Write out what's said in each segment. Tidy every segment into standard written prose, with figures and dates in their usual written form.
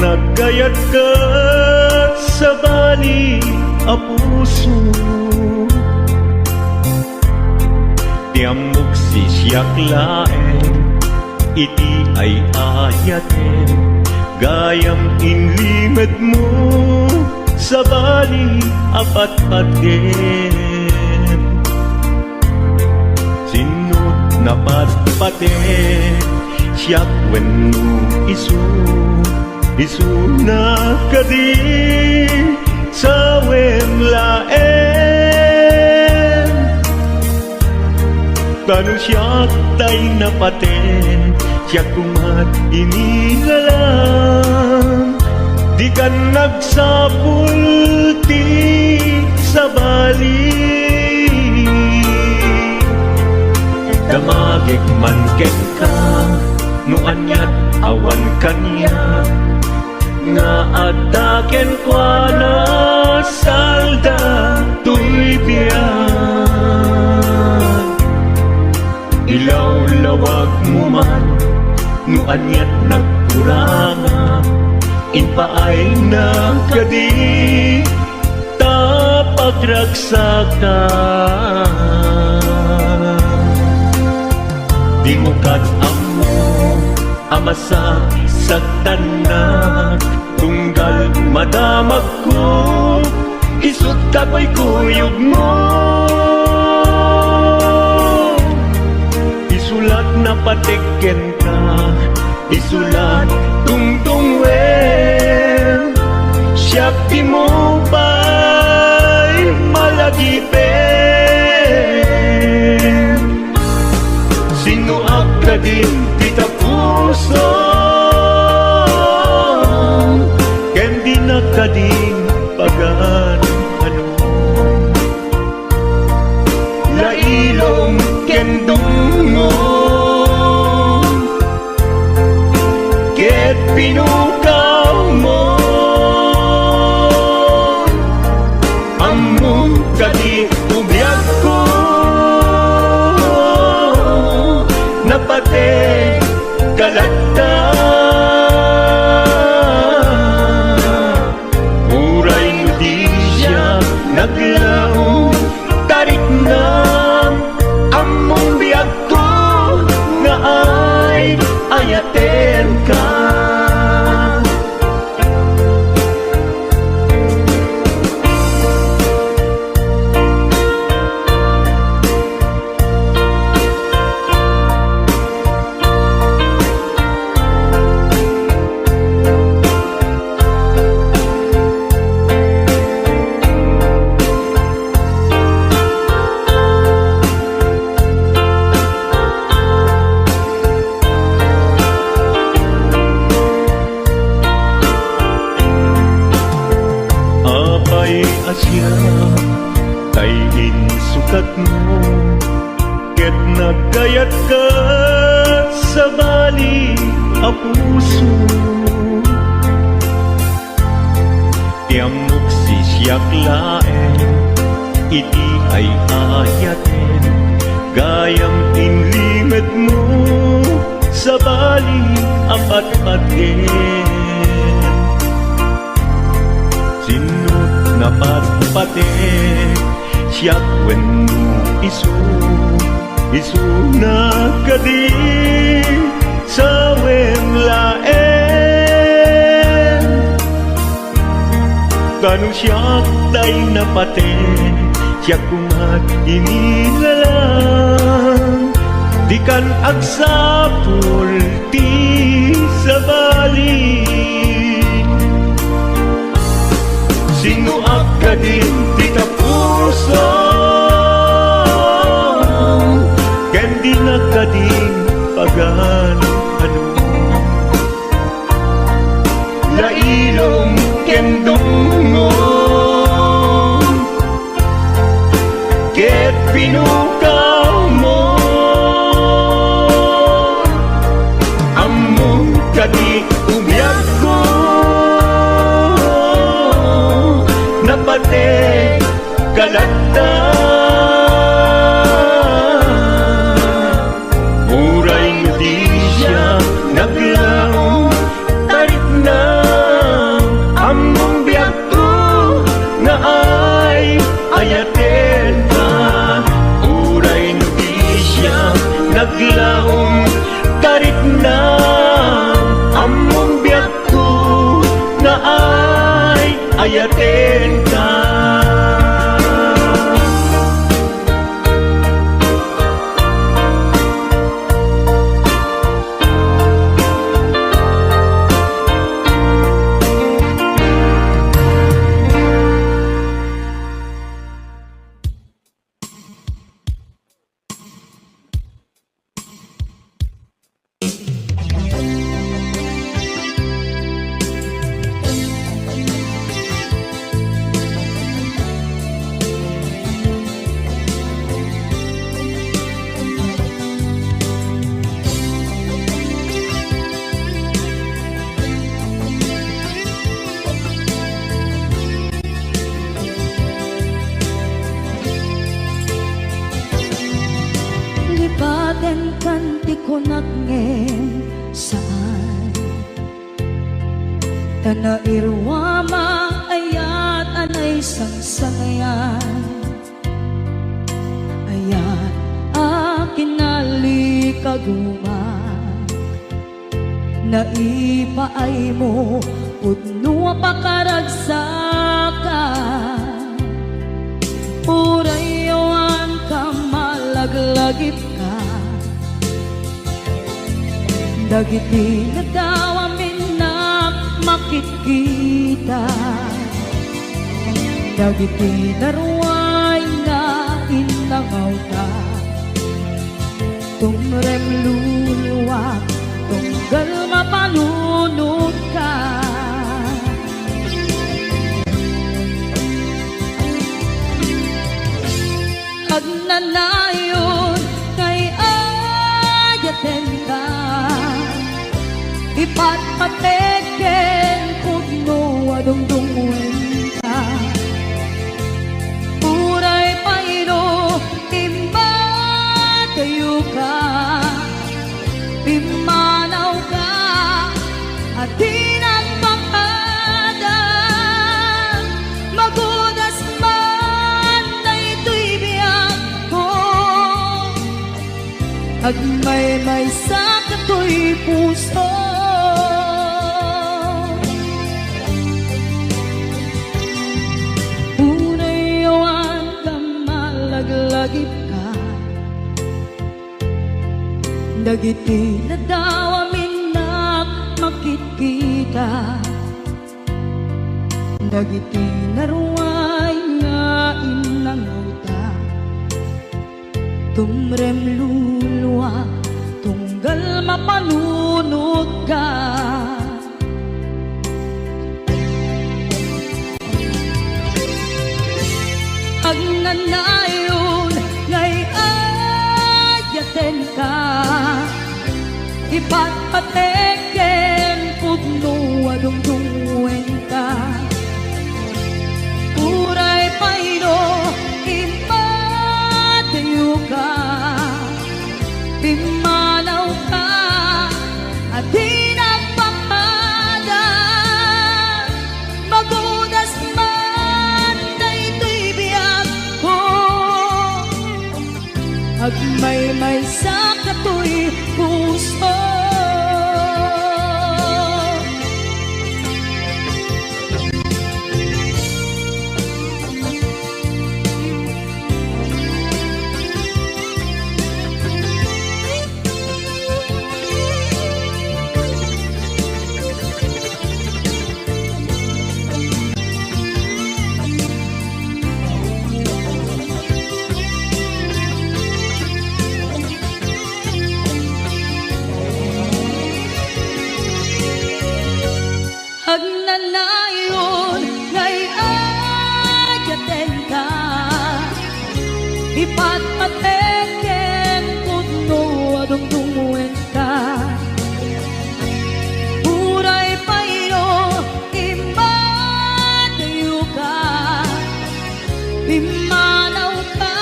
nagkayat ka sa bali a puso, tiamok sisyak laeng iti ay ayaten, gayam inlimed mo sa bali apat-paten. Sinut na patpaten siyak wenno isu na kadi sa wemlaen. Tanong siyak tay napaten, siyak kumat inilalang, di ka nagsapulti sa bali. Damagik man ken ka, nuanyat awan kanya, nga adaken kwa na salda tuy biyan. Ilaw-lawag mo man, nuanyat nagkuranga, inpaay na kadi tapagragsakan. Di mo kat-amo amasa sa tanan, tunggal madamag ko isut kakoy kuyog mo. Isulat na patiken ka, isulat tungtungwen, siyak di mo ba'y malagipen. Sinuak ka din kita puso, ken di na ka din pagan ano. Lailong ken dungong, ket pinukaw mo, among kadi ubiyag ko, napate kalata. Uray mo di siya naglaong, tarik na among biyag ko, nga ay ayaten ka. Asya kayin sukat mo, ket nagkayat ka sa bali a puso, tiamok sisyak laeng iti ay ayaten, gayam inlimed mo sa bali apat-paten. Sinut na patpaten siyak wenno isu na kadi sa wemlaen. Tanong siyak tay napaten, siyak kumat inilalang, di kan agsapulti sa bali. Sinuak ka din kita puso, ken di na ka din pagan ano. Lailong ken dungong, ket pinukaw mo, among kadi ubiyag ko, napate kalata. Uray mo di siya naglaong, tarik na ayatin ka. Lipaten kanti ko nagngem saan Tanairwama ayat anay sangsangayan Ayat akin nalikaguma Naipaay mo udno pakaragsakan Urayawan ka malaglagip ka Dagiti na daw amin na makikita Dagiti naruay na inangaw ka Tumrem luluwa tunggal mapalunod ka Agnanayon kay ayaten ka Ipatpateken kugno adungdungwen ka Uray paino imbatayo ka Pimanaw ka at tinagpakadan Magudas man na ito'y biyak ko Agmay-may sa kato'y puso Unayawan ka malaglagip ka Dagiti na daw amin na makikita Dagiti naruay nga inangaw ta Tumrem luluwa tunggal mapalunod ka Agnanayon ngay ayaten ka Ipatpateken kugno adungdungwen ka Uray paino impatayo ka Pimanaw ka at tinagpakadan Magudas man na ito'y biyak ko Agmay-may sa kato'y puso Agnanayon ngay ayaten ka Ipatpateken kugno adungdungwen ka Uray paino imbatayo ka Pimanaw ka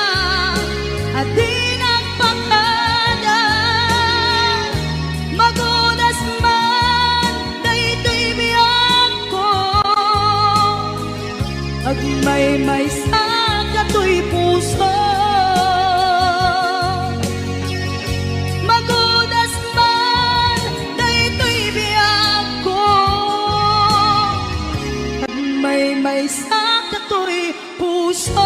at tinagpakadan Magudas man na ito'y biyak ko Agmay-may sa kato'y puso Magudas man na ito'y biyak ko Agmay-may sa kato'y puso.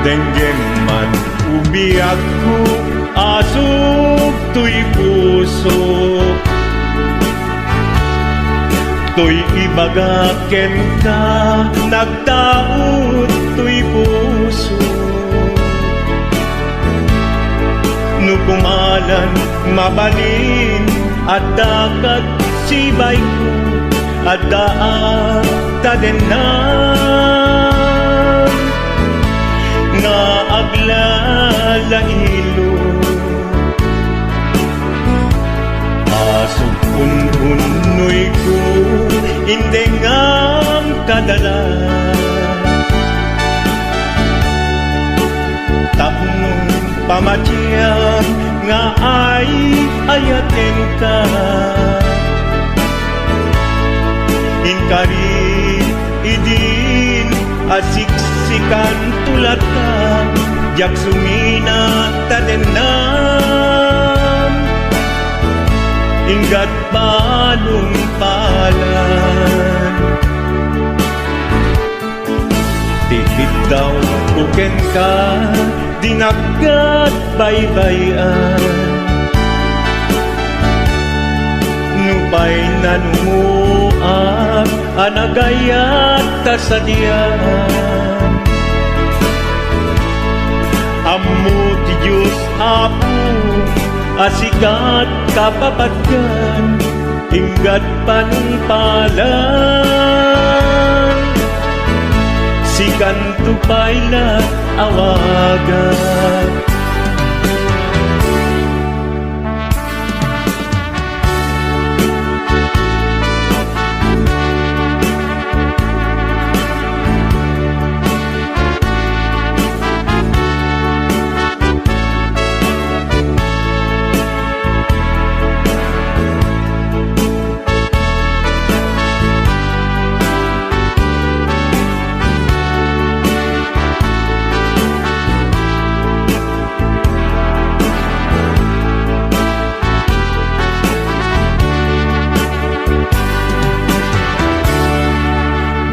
Denggem man umiyak ko, asog to'y puso. To'y ibagaken ka, nagtaot to'y puso. Nukumalan, mabalin, at dakat sibay ko, at daat tadenan. Nga aglalaylo, asog unhunoy ko, hindi ngam kadala. Tapong pamatiyang nga ay ayaten ka. Inkari idin asiksikan tulat ka, jak sumina tadenam, inggat balong palan. Tihid daw buken ka, dinagat baybayan. Nupay nanumuak, anagayat tasadian. Ammo ti Diyos Apo, asikat kapapatgan, inggat panungpalan. Sikan tupayla awagan.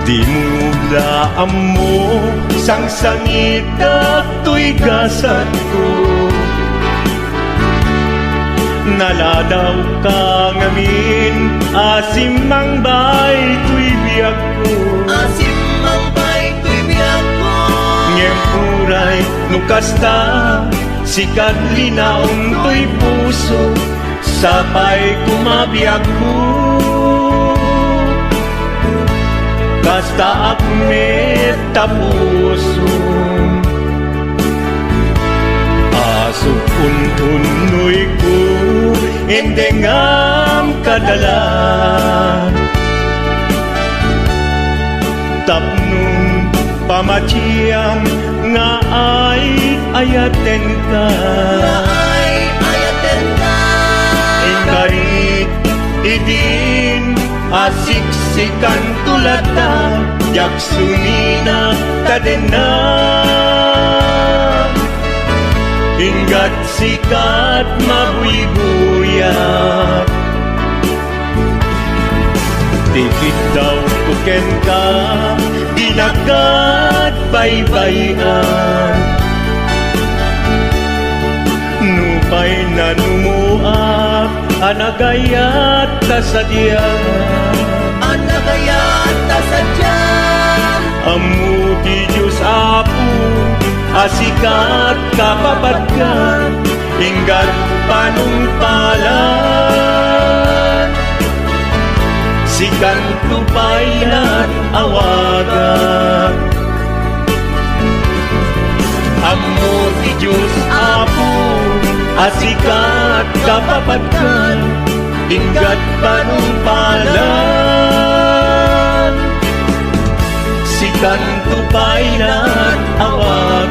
Di mo daan mo, sang sangit at to'y gasat ko. Naladaw ka ngamin, asim mang bay to'y biyak ko. Asim mang bay to'y biyak ko. Ngem uray nukasta, sikat linaong to'y puso, sapay kumabiyag ko. Kasta akmet tapuso, asok untunoy ko, endengam kadala. Tapnong pamatiyam nga ay ayaten ka. Nga ay ayaten ka. Ingkarit idin, asiksikan tulata, jak sumina tadena. Inggat sikat mabuybuyak, tikit daw tuken ka, dinagat baybayan. Nupay nanumuak, anagayat tasadyan. Anagayat tasadyan. Ammo ti Diyos Apo, asikat kapapatgan, inggat panungpalan. Sikan tupayan awagan. Ammo ti Diyos Apo, asikat kapapatgan, inggat panungpalan. kanto pa'y natawagan.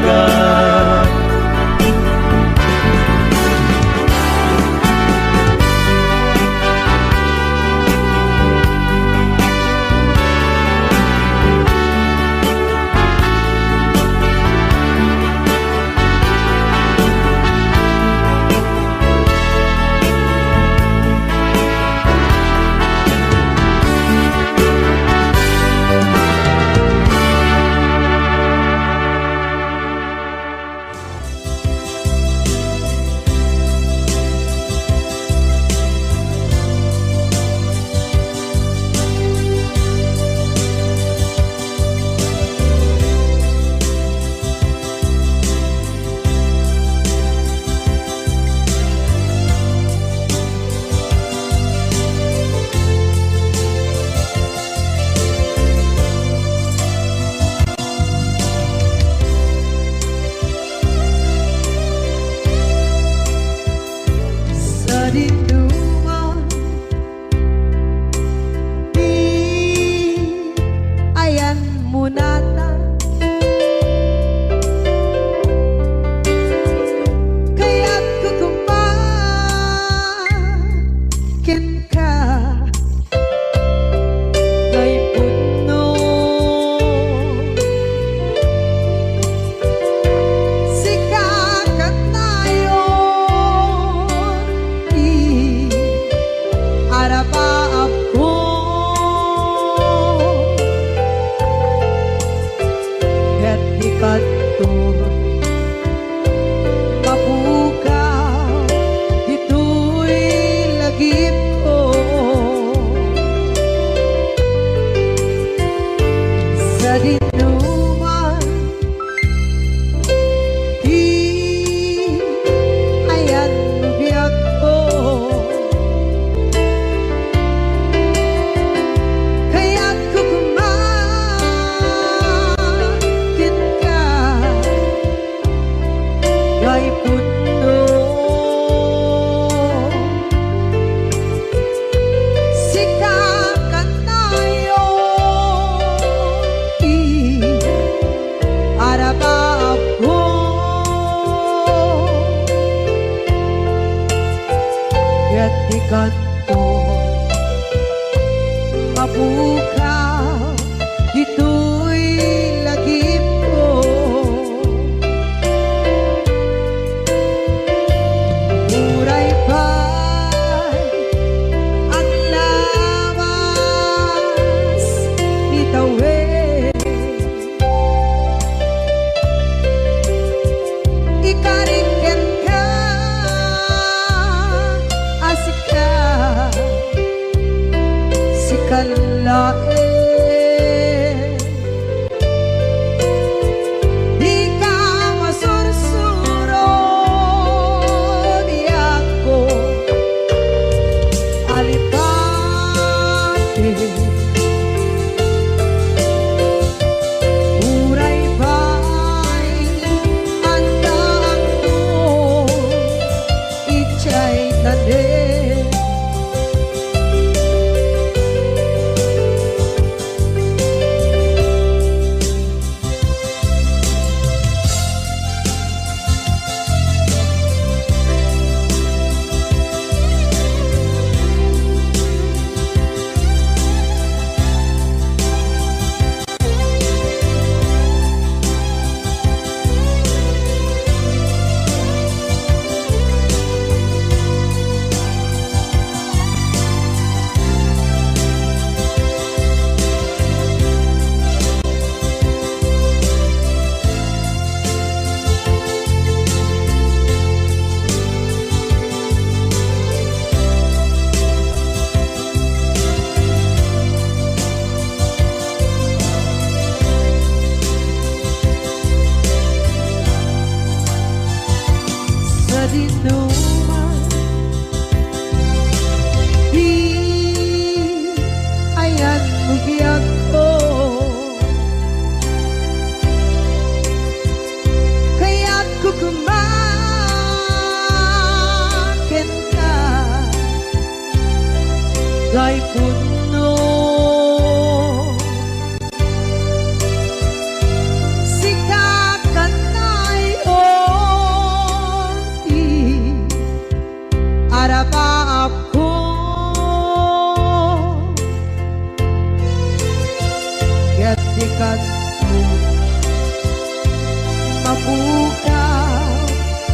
mapukaw,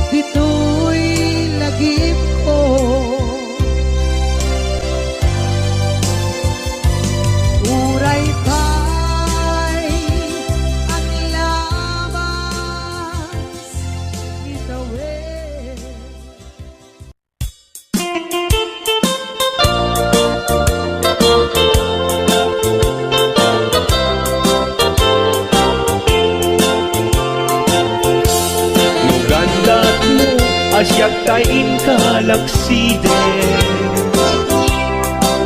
dito'y lagip ko. Uray pa'y ang labas, itawid. Nugandat mo asyak kain kalakside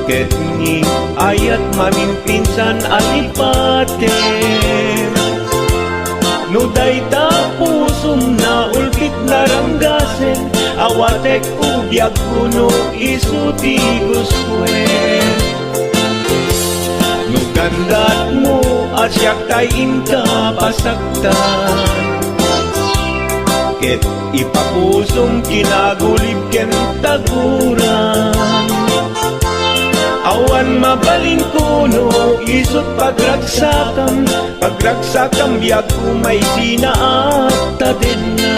Ket ni ayat mamimpinsan alipate No dayta pusum na ulkit naranggasen Awatek ubiyag kuno isuti guswen Nugandat mo asyak kain kapasaktan Ket ipapusong kinagulib ken taguran Awan mabalin kuno isut pagragsakam Pagragsakam biag kumay sinaat tadenna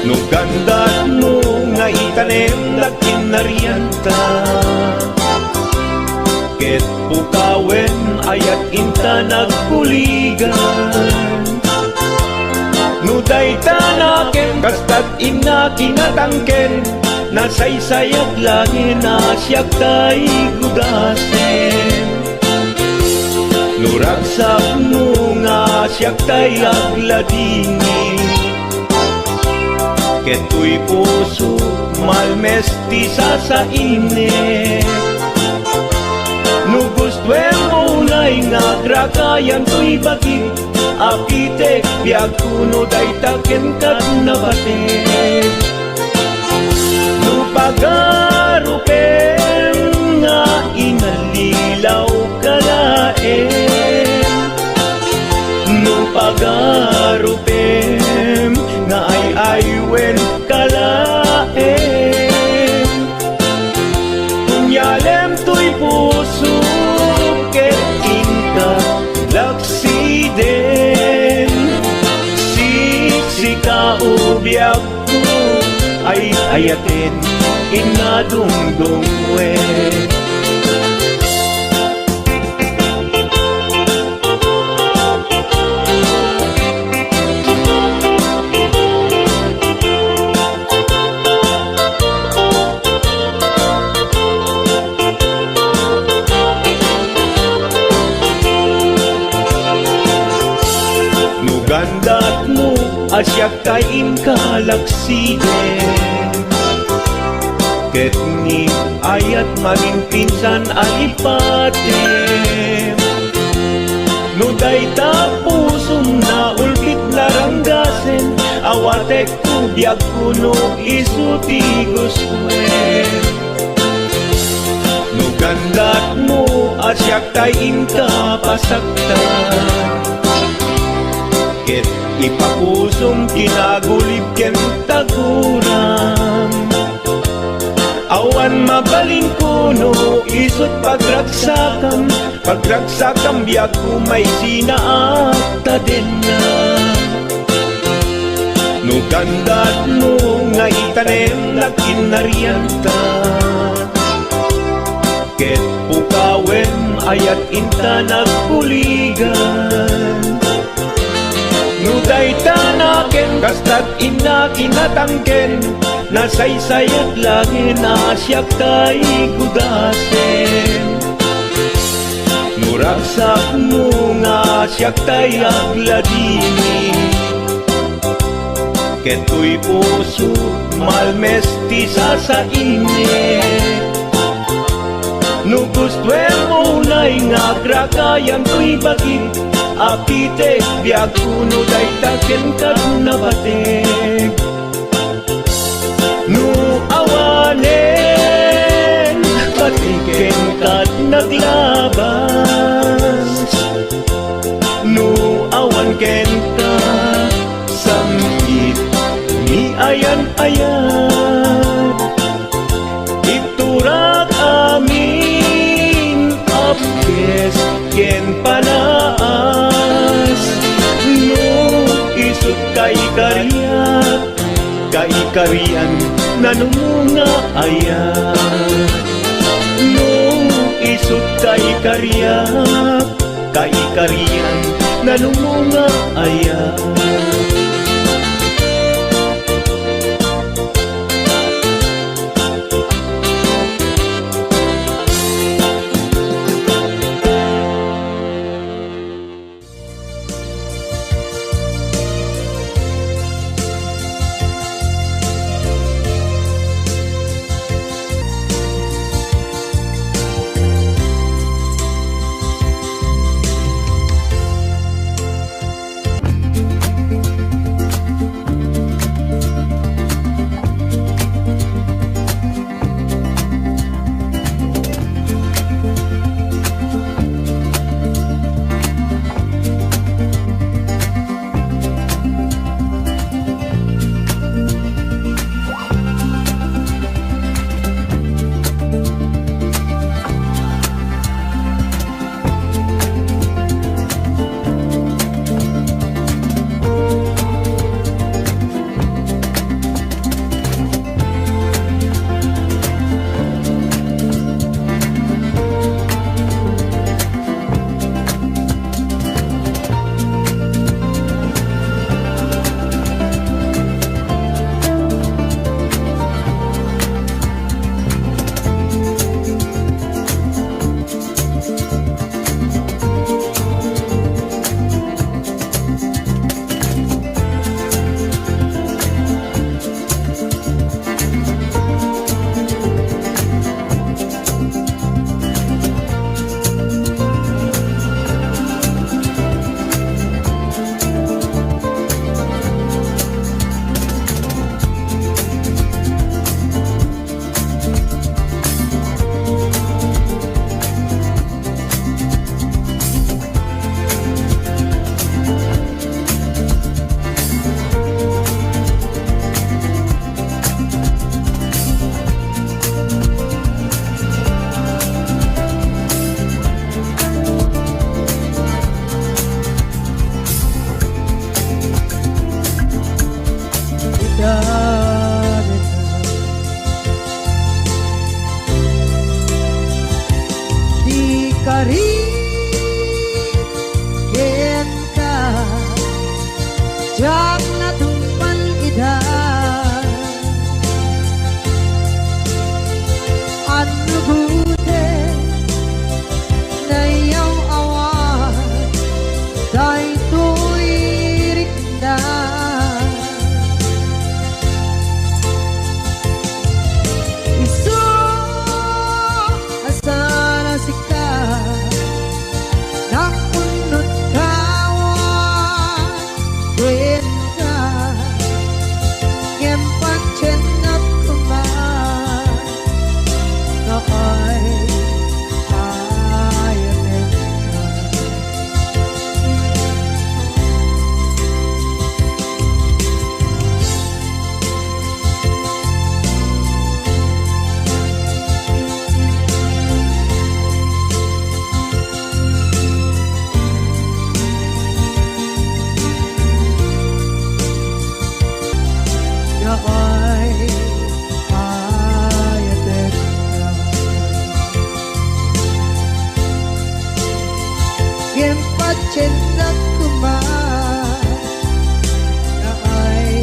Nugandat mo nga itanem na kinarianta Ket pukawen ayat inta nagpuligan Nuday tanaken, kastat ina kinatangken Nasaysayat langin asyak tay gudasen Nuragsak mo nga asyak tay agladini Keto'y puso malmesti sa init Nugustwen mo na'y nagrakayan to'y bagit Apitek biag kuno day taken kat nabatek Nupagarupen nga inalilaw kalaen Nupagarupen nga ay aywen kalaen Kunyalem to'y puso ket inka laksiden Sika ubiyag ko ay ayatin inadungdungwe Nugandat mo asyak kain kalaksiden Ket ni ayat maging pinsan alipate Nuday pusum na ulkit naranggasen Awatek kubiyag kuno isuti guswen Nugandat mo asyak tayin kapasaktan Ket ipapusong kinagulib ken taguram Awan mabalin kuno isut pagragsakam Pagragsakam biag kumay sinaat tadenna Nugandat mo nga itanem na kinarianta Ket pukawen ayat inta nagpuligan Nuday tanaken kastat ina kinatangken Nasaysayat langin asyak tay gudasen Nuragsak mo nga asyak tay agladini Keto'y puso malmesti sa init Nugustwen mo na'y nagrakayan to'y bagit Apitek biag kuno day taken kat nabatek Nu awanen patiken kat naglabas Nu awan ken ka samgit ni ayan-ayan Iturak amin apkes ken panaas Nu karian nanumunga aya. No isut kay karian nanumunga aya. Di ka rin ka jak na tumpan ida ano buti na iyong awa dahil to'y rikda. Cinta kemar na ay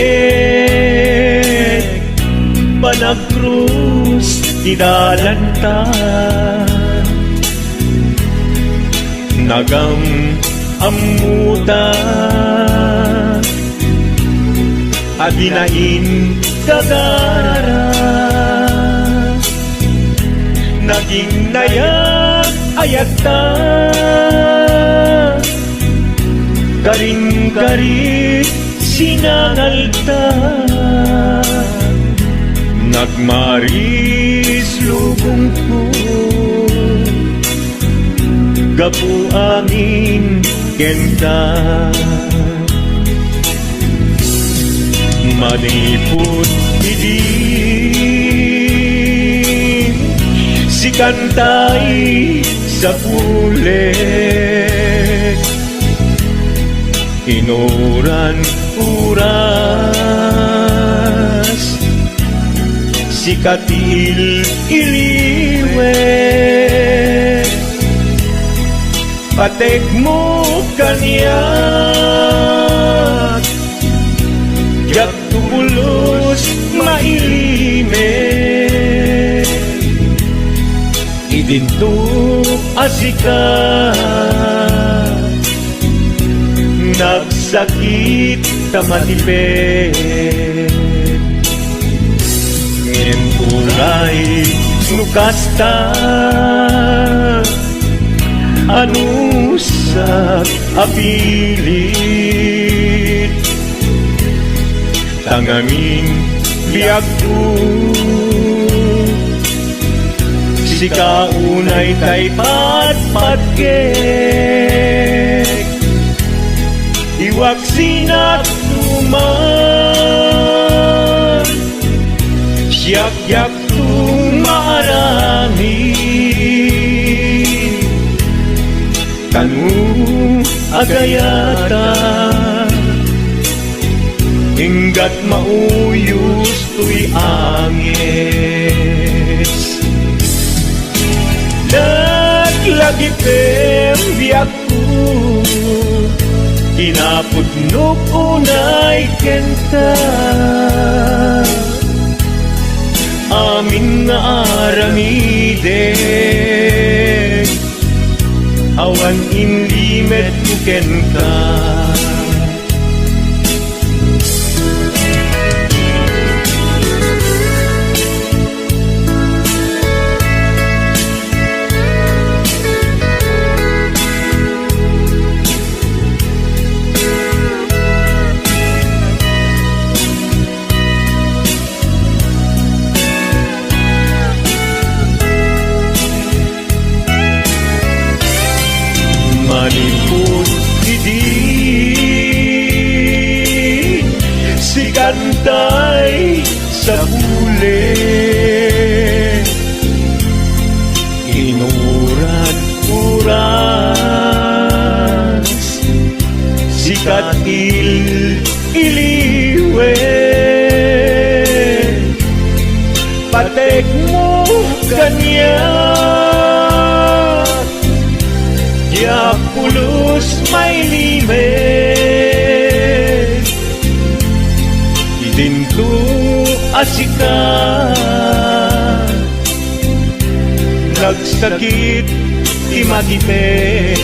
panunutin panagkrus di dalanta nagam amuta adinain kagara naging nayak ayata karing-karit sinangalta nagmaris lubong ko gapu angin kenta maniput idin si kantay sa pulet inuran uras si katil iliwet patek mo kanyak yak tubulos mailimit idinto asika nagsakit tamatipet ngin uray nukasta anusak apilit tangamin biag tu si kaunay tay patpatgek iwak sinat tuman siyak-yak tumarami kanu agayata hinggat mauyos tuy angis naglagi biyak ko kinapudnok unay kenta amin nga aramiden awan inlimet kuken ka maniput idin si kantay sa huli inuran uras si katil iliwe patek mo kanya yak pulos may limet idinto asika nagsakit imakipet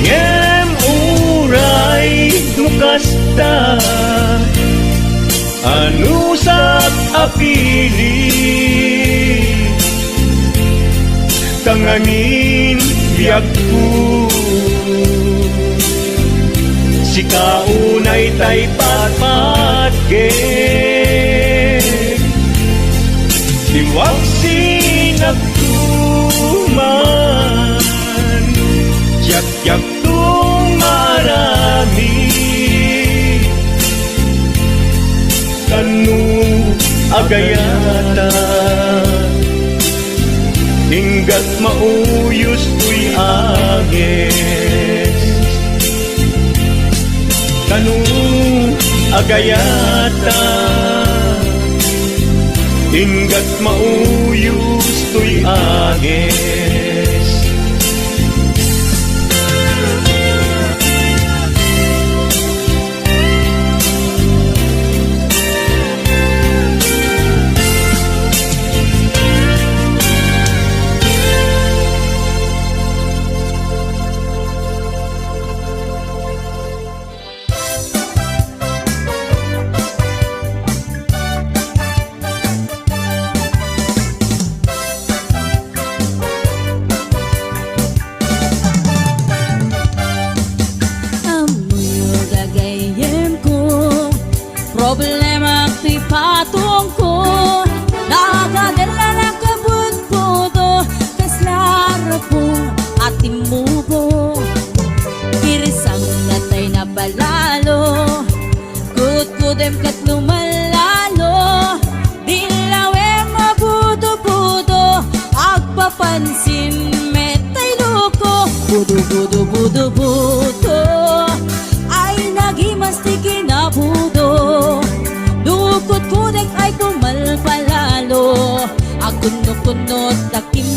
ngem uray nukasta anusak apili tanganin biag ko si kaunay tay patpatgek iwak sinagtuman yak-yak tumarami kanu agayata hinggat mauyos tuy agis kanu agayata hinggat mauyos tuy agis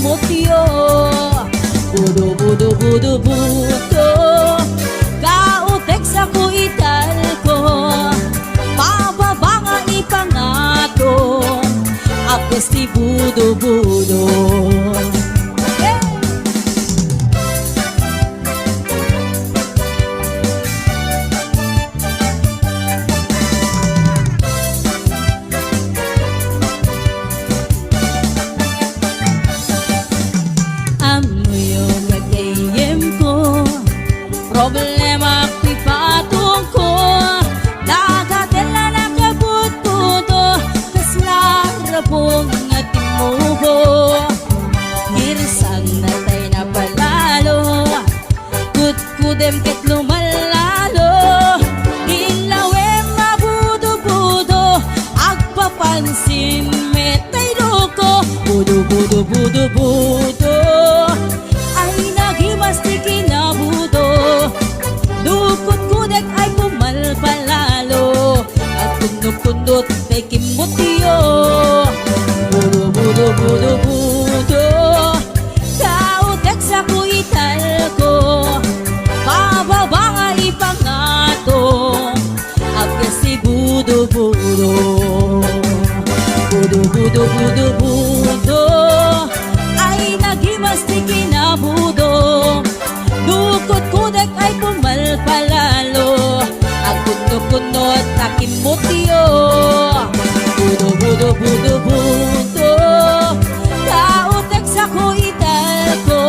motyo. Budo, budo, budo, budo, kautek sa kuital ko, pababa nga ipangato, apes ti budo, budo. Problema ko'y patong ko, dagatela na kabut-buto, kaslarapong at timuho. Irisang natay na palalo, kut-kudem ket lumalalo, ilawem mabudo-budo, agpapansin metay loko. Budo-budo-budo-budo, ay nagimas ti kinabudo. Dukot kudek ay pumalpalalo, at kundot-kundot kay kimutyo. Budo, budo, budo, budo, kautek sa kuital ko, pababa nga ipangato, apes si budo, budo. Budo, budo, budo, budo, ay nagimas ti kinabudo. Dukot kudek ay pumalpalalo, at kundo-kundot takin mutyo. Budo, budo, budo, budo, kautek sa kuital ko,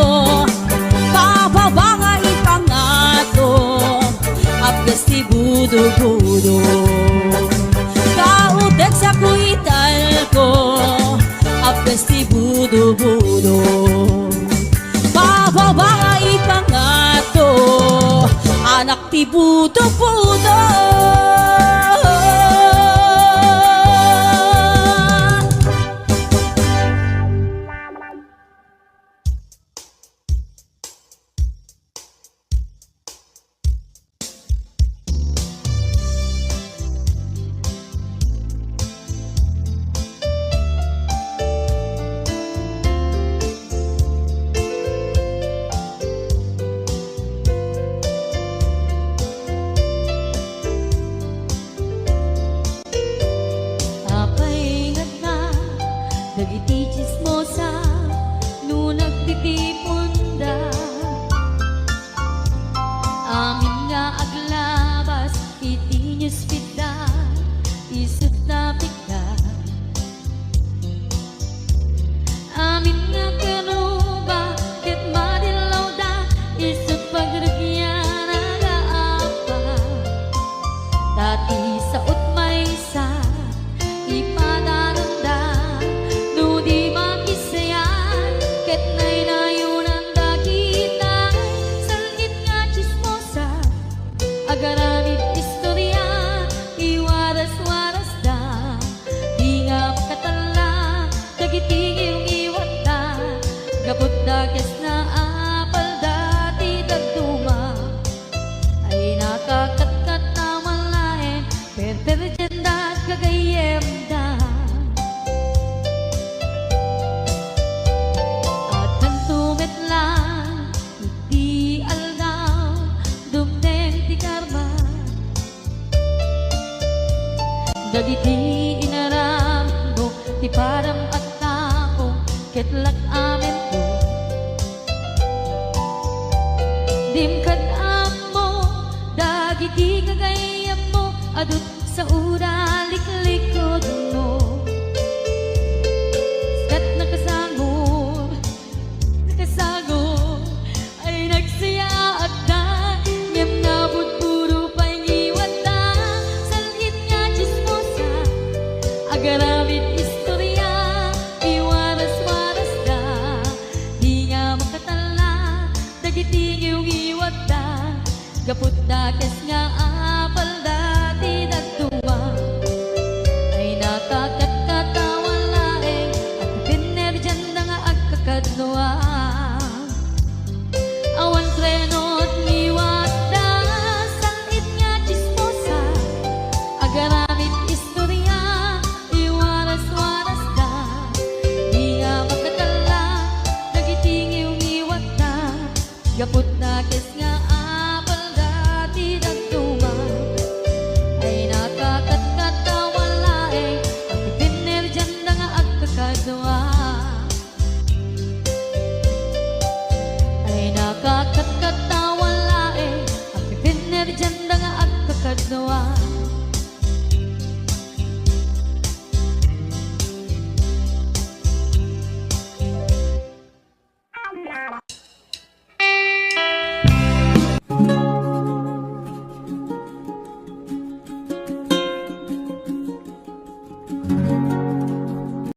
pababa nga ipangato, apes ti budo, budo. Kautek sa kuital ko, apes ti budo, budo. Pababa nga ipangato, anak ti budo-budo. Dagiti chismosa, no nagtitipunda, amin nga aglabas, iti newsfeed isip na pigda. Amin nga karuba, ket madilaw da, isip pagragyan nagaapa. Dati sa utmaysa, ipadaranda, no di makisayan, ket nay nayunan dagita, salit nga chismosa, agaramid istorya, iwaras-waras da, di nga makatala, dagiti iyong iwat da, gabot da kes na apal dati dagduma, ay nakakatkat na malain, perperjen da kagayem da. At nantumit lang, iti aldaw, dumdeng ti karma, dagiti inaram mo, ti param at tao, ketlak amin ko. Dimkad mo, dagiti kagayam mo, adut sa uraliklikod mo. Kat nakasagod, ay nagsaya at da, ngem nabut puro pa'y ngiwat da, salit nga chismosa, agaramid istorya, iwaras-waras da, di nga makatala, dagiti iyong iwat da, gaput da kes nga apal dati dagduwa, ay nakakatkatawan laeng, at pinerjan na nga agkakadloa. Awan krenot ngiwat da, salit nga chismosa, agaramid istorya, iwaras-waras da, di nga makatala, makakatkatawan lae, ang pipinir dyan nga at kakadnawa.